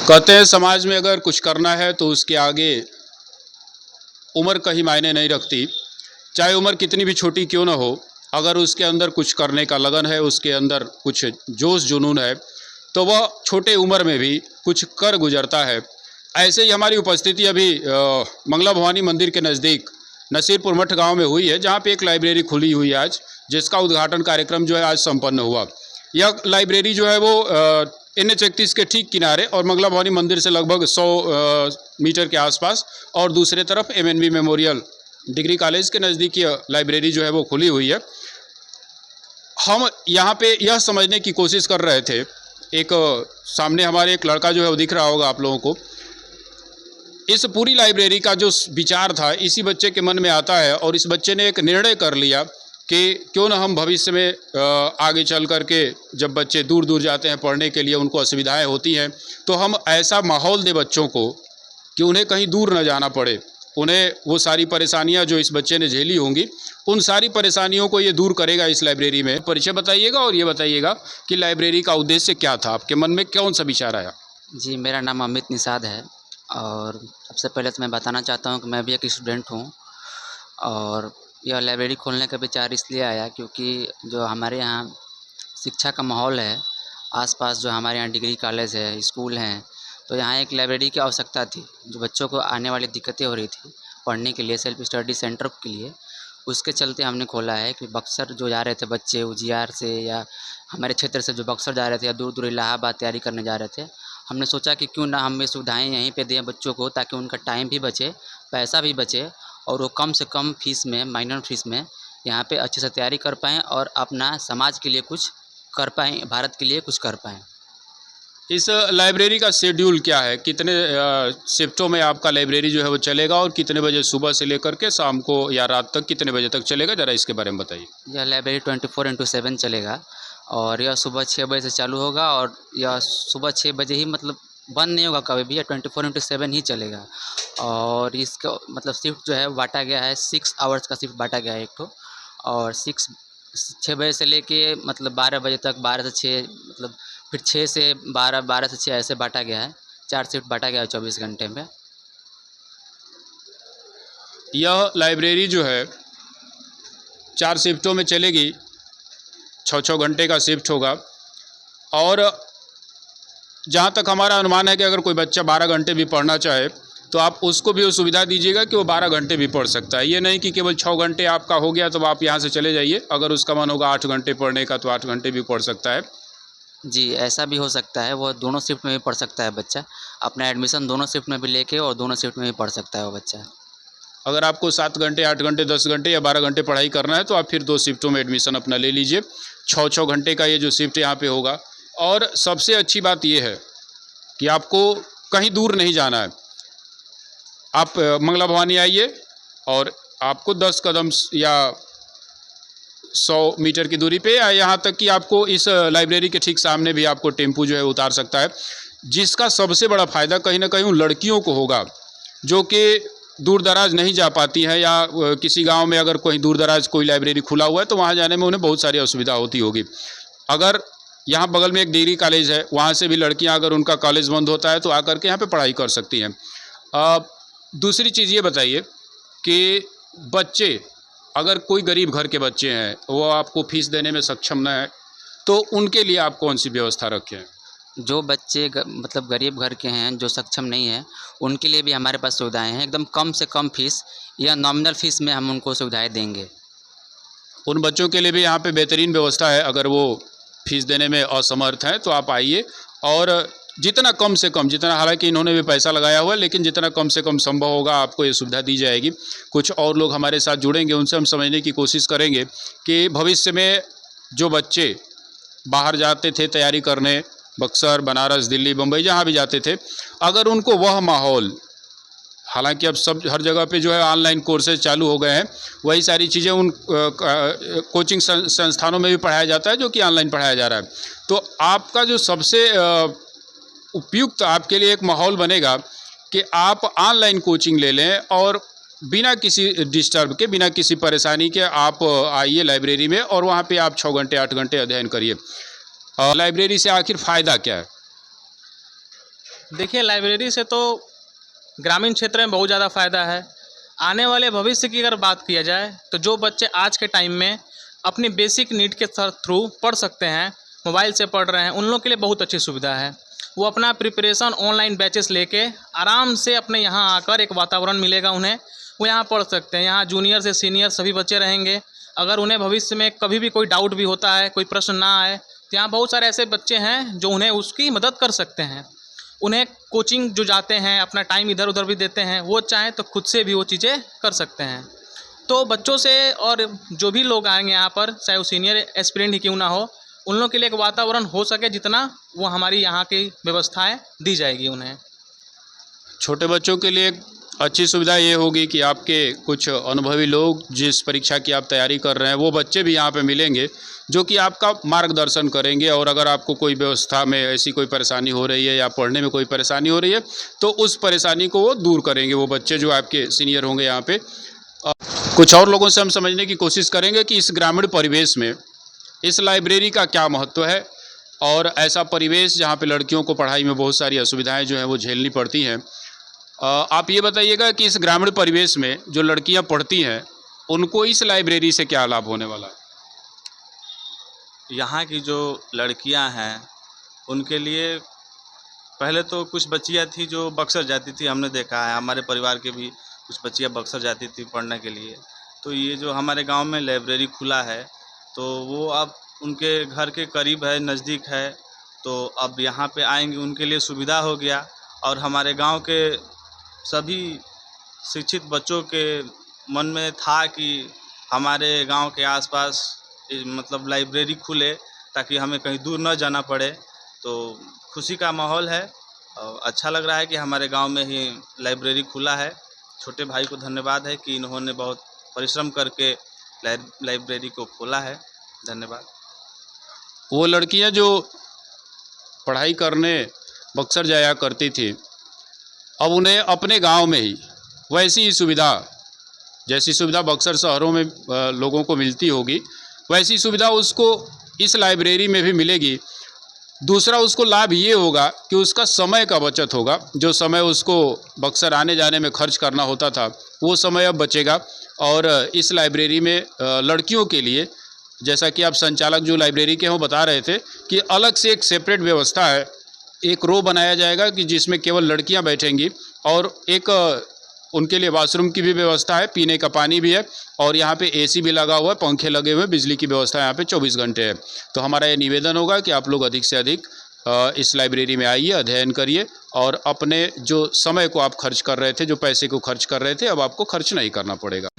कहते हैं समाज में अगर कुछ करना है तो उसके आगे उम्र कहीं मायने नहीं रखती। चाहे उम्र कितनी भी छोटी क्यों ना हो, अगर उसके अंदर कुछ करने का लगन है, उसके अंदर कुछ जोश जुनून है, तो वह छोटे उम्र में भी कुछ कर गुजरता है। ऐसे ही हमारी उपस्थिति अभी मंगला भवानी मंदिर के नज़दीक नसीरपुर मठ गांव में हुई है, जहां पे एक लाइब्रेरी खुली हुई है आज, जिसका उद्घाटन कार्यक्रम जो है आज संपन्न हुआ। यह लाइब्रेरी जो है वो NH 31 के ठीक किनारे और मंगला भवानी मंदिर से लगभग 100 मीटर के आसपास, और दूसरे तरफ MNV मेमोरियल डिग्री कॉलेज के नज़दीक यह लाइब्रेरी जो है वो खुली हुई है। हम यहाँ पे यह समझने की कोशिश कर रहे थे, एक सामने हमारे एक लड़का जो है वो दिख रहा होगा आप लोगों को। इस पूरी लाइब्रेरी का जो विचार था इसी बच्चे के मन में आता है, और इस बच्चे ने एक निर्णय कर लिया कि क्यों ना हम भविष्य में आगे चल कर के, जब बच्चे दूर दूर जाते हैं पढ़ने के लिए, उनको असुविधाएं होती हैं, तो हम ऐसा माहौल दें बच्चों को कि उन्हें कहीं दूर न जाना पड़े। उन्हें वो सारी परेशानियां जो इस बच्चे ने झेली होंगी, उन सारी परेशानियों को ये दूर करेगा इस लाइब्रेरी में। परिचय बताइएगा और ये बताइएगा कि लाइब्रेरी का उद्देश्य क्या था, आपके मन में कौन सा विचार आया? जी, मेरा नाम अमित निषाद है और सबसे पहले तो मैं बताना चाहता हूँ कि मैं भी एक स्टूडेंट हूँ। और यह लाइब्रेरी खोलने का विचार इसलिए आया क्योंकि जो हमारे यहाँ शिक्षा का माहौल है, आसपास जो हमारे यहाँ डिग्री कॉलेज है, स्कूल हैं, तो यहाँ एक लाइब्रेरी की आवश्यकता थी। जो बच्चों को आने वाली दिक्कतें हो रही थी पढ़ने के लिए, सेल्फ स्टडी सेंटर के लिए, उसके चलते हमने खोला है कि बक्सर जो जा रहे थे बच्चे उजियार से या हमारे क्षेत्र से जो बक्सर जा रहे थे या दूर दूर इलाहाबाद तैयारी करने जा रहे थे, हमने सोचा कि क्यों ना हम ये सुविधाएँ यहीं पे दें बच्चों को, ताकि उनका टाइम भी बचे, पैसा भी बचे और वो कम से कम फ़ीस में, माइनर फ़ीस में यहाँ पे अच्छे से तैयारी कर पाएँ और अपना समाज के लिए कुछ कर पाएँ, भारत के लिए कुछ कर पाएँ। इस लाइब्रेरी का शेड्यूल क्या है? कितने शिफ्टों में आपका लाइब्रेरी जो है वो चलेगा, और कितने बजे सुबह से लेकर के शाम को या रात तक कितने बजे तक चलेगा? ज़रा इसके बारे में बताइए। यह लाइब्रेरी 24/7 चलेगा और यह सुबह 6 बजे से चालू होगा और यह सुबह 6 बजे ही मतलब बंद नहीं होगा कभी भी, यह 24/7 ही चलेगा। और इसका मतलब शिफ्ट जो है बाँटा गया है, 6 आवर्स का शिफ्ट बाँटा गया है एक ठो। और 6 बजे से लेके मतलब 12 बजे तक, 12 से 6 मतलब फिर 6 से 12, 12 से 6 ऐसे बाँटा गया है। 4 शिफ्ट बाँटा गया है 24 घंटे में। यह लाइब्रेरी जो है 4 शिफ्टों में चलेगी, 6-6 घंटे का शिफ्ट होगा। और जहाँ तक हमारा अनुमान है कि अगर कोई बच्चा 12 घंटे भी पढ़ना चाहे, तो आप उसको भी वो सुविधा दीजिएगा कि वो 12 घंटे भी पढ़ सकता है। ये नहीं कि केवल 6 घंटे आपका हो गया तो आप यहाँ से चले जाइए। अगर उसका मन होगा 8 घंटे पढ़ने का, तो 8 घंटे भी पढ़ सकता है। जी, ऐसा भी हो सकता है, वो दोनों शिफ्ट में भी पढ़ सकता है बच्चा। अपना एडमिशन दोनों शिफ्ट में भी लेके और दोनों शिफ्ट में भी पढ़ सकता है वो बच्चा। अगर आपको 7 घंटे, 8 घंटे, 10 घंटे या 12 घंटे पढ़ाई करना है, तो आप फिर 2 शिफ्टों में एडमिशन अपना ले लीजिए। 6-6 घंटे का ये जो शिफ्ट यहाँ पे होगा। और सबसे अच्छी बात ये है कि आपको कहीं दूर नहीं जाना है। आप मंगला भवानी आइए और आपको 10 कदम या 100 मीटर की दूरी पे, या यहाँ तक कि आपको इस लाइब्रेरी के ठीक सामने भी आपको टेम्पू जो है उतार सकता है। जिसका सबसे बड़ा फ़ायदा कहीं ना कहीं उन लड़कियों को होगा जो कि दूर दराज नहीं जा पाती हैं, या किसी गांव में अगर कोई दूर दराज कोई लाइब्रेरी खुला हुआ है तो वहाँ जाने में उन्हें बहुत सारी असुविधा होती होगी। अगर यहाँ बगल में एक डिग्री कॉलेज है, वहाँ से भी लड़कियाँ, अगर उनका कॉलेज बंद होता है तो आकर के यहाँ पे पढ़ाई कर सकती हैं। दूसरी चीज़ ये बताइए कि बच्चे, अगर कोई गरीब घर के बच्चे हैं, वो आपको फीस देने में सक्षम न है, तो उनके लिए आप कौन सी व्यवस्था रखें हैं? जो बच्चे मतलब गरीब घर के हैं, जो सक्षम नहीं हैं, उनके लिए भी हमारे पास सुविधाएँ हैं। एकदम कम से कम फ़ीस या नॉमिनल फ़ीस में हम उनको सुविधाएँ देंगे। उन बच्चों के लिए भी यहाँ पे बेहतरीन व्यवस्था है। अगर वो फीस देने में असमर्थ हैं तो आप आइए, और जितना कम से कम, जितना, हालांकि इन्होंने भी पैसा लगाया हुआ है, लेकिन जितना कम से कम संभव होगा आपको ये सुविधा दी जाएगी। कुछ और लोग हमारे साथ जुड़ेंगे, उनसे हम समझने की कोशिश करेंगे कि भविष्य में जो बच्चे बाहर जाते थे तैयारी करने, बक्सर, बनारस, दिल्ली, बम्बई, जहाँ भी जाते थे, अगर उनको वह माहौल, हालांकि अब सब हर जगह पे जो है ऑनलाइन कोर्सेज चालू हो गए हैं, वही सारी चीज़ें उन कोचिंग संस्थानों में भी पढ़ाया जाता है जो कि ऑनलाइन पढ़ाया जा रहा है। तो आपका जो सबसे उपयुक्त आपके लिए एक माहौल बनेगा कि आप ऑनलाइन कोचिंग ले लें, और बिना किसी डिस्टर्ब के, बिना किसी परेशानी के आप आइए लाइब्रेरी में, और वहाँ पे आप 6 घंटे, 8 घंटे अध्ययन करिए। लाइब्रेरी से आखिर फ़ायदा क्या है? देखिए, लाइब्रेरी से तो ग्रामीण क्षेत्र में बहुत ज़्यादा फ़ायदा है। आने वाले भविष्य की अगर बात किया जाए तो जो बच्चे आज के टाइम में अपनी बेसिक नीड के थ्रू पढ़ सकते हैं, मोबाइल से पढ़ रहे हैं, उन लोगों के लिए बहुत अच्छी सुविधा है। वो अपना प्रिपरेशन ऑनलाइन बैचेस लेके आराम से अपने यहाँ आकर एक वातावरण मिलेगा उन्हें, वो यहाँ पढ़ सकते हैं। यहाँ जूनियर से सीनियर सभी बच्चे रहेंगे। अगर उन्हें भविष्य में कभी भी कोई डाउट भी होता है, कोई प्रश्न ना आए, तो यहाँ बहुत सारे ऐसे बच्चे हैं जो उन्हें उसकी मदद कर सकते हैं। उन्हें कोचिंग जो जाते हैं, अपना टाइम इधर उधर भी देते हैं, वो चाहें तो खुद से भी वो चीज़ें कर सकते हैं। तो बच्चों से और जो भी लोग आएंगे यहाँ पर, चाहे वो सीनियर एस्पिरेंट ही क्यों ना हो, उन लोगों के लिए एक वातावरण हो सके जितना वो हमारी यहाँ की व्यवस्थाएं दी जाएगी उन्हें। छोटे बच्चों के लिए अच्छी सुविधा ये होगी कि आपके कुछ अनुभवी लोग जिस परीक्षा की आप तैयारी कर रहे हैं वो बच्चे भी यहाँ पे मिलेंगे जो कि आपका मार्गदर्शन करेंगे, और अगर आपको कोई व्यवस्था में ऐसी कोई परेशानी हो रही है या पढ़ने में कोई परेशानी हो रही है तो उस परेशानी को वो दूर करेंगे, वो बच्चे जो आपके सीनियर होंगे यहाँ पे। कुछ और लोगों से हम समझने की कोशिश करेंगे कि इस ग्रामीण परिवेश में इस लाइब्रेरी का क्या महत्व है, और ऐसा परिवेश जहाँ पे लड़कियों को पढ़ाई में बहुत सारी असुविधाएं जो हैं वो झेलनी पड़ती हैं। आप ये बताइएगा कि इस ग्रामीण परिवेश में जो लड़कियां पढ़ती हैं उनको इस लाइब्रेरी से क्या लाभ होने वाला है? यहाँ की जो लड़कियां हैं उनके लिए पहले तो कुछ बच्चियां थी जो बक्सर जाती थी, हमने देखा है, हमारे परिवार के भी कुछ बच्चियां बक्सर जाती थी पढ़ने के लिए। तो ये जो हमारे गांव में लाइब्रेरी खुला है तो वो अब उनके घर के करीब है, नज़दीक है, तो अब यहाँ पे आएंगे, उनके लिए सुविधा हो गया। और हमारे गांव के सभी शिक्षित बच्चों के मन में था कि हमारे गांव के आसपास मतलब लाइब्रेरी खुले ताकि हमें कहीं दूर न जाना पड़े। तो खुशी का माहौल है और अच्छा लग रहा है कि हमारे गांव में ही लाइब्रेरी खुला है। छोटे भाई को धन्यवाद है कि इन्होंने बहुत परिश्रम करके लाइब्रेरी को खोला है। धन्यवाद। वो लड़कियां जो पढ़ाई करने बक्सर जाया करती थी, अब उन्हें अपने गांव में ही वैसी ही सुविधा, जैसी सुविधा बक्सर शहरों में लोगों को मिलती होगी, वैसी सुविधा उसको इस लाइब्रेरी में भी मिलेगी। दूसरा उसको लाभ ये होगा कि उसका समय का बचत होगा। जो समय उसको बक्सर आने जाने में खर्च करना होता था वो समय अब बचेगा। और इस लाइब्रेरी में लड़कियों के लिए, जैसा कि आप संचालक जो लाइब्रेरी के हैं वो बता रहे थे कि अलग से एक सेपरेट व्यवस्था है, एक रो बनाया जाएगा कि जिसमें केवल लड़कियां बैठेंगी, और एक उनके लिए वॉशरूम की भी व्यवस्था है, पीने का पानी भी है, और यहाँ पे एसी भी लगा हुआ है, पंखे लगे हुए हैं, बिजली की व्यवस्था यहाँ पे 24 घंटे है। तो हमारा ये निवेदन होगा कि आप लोग अधिक से अधिक इस लाइब्रेरी में आइए, अध्ययन करिए, और अपने जो समय को आप खर्च कर रहे थे, जो पैसे को खर्च कर रहे थे, अब आपको खर्च नहीं करना पड़ेगा।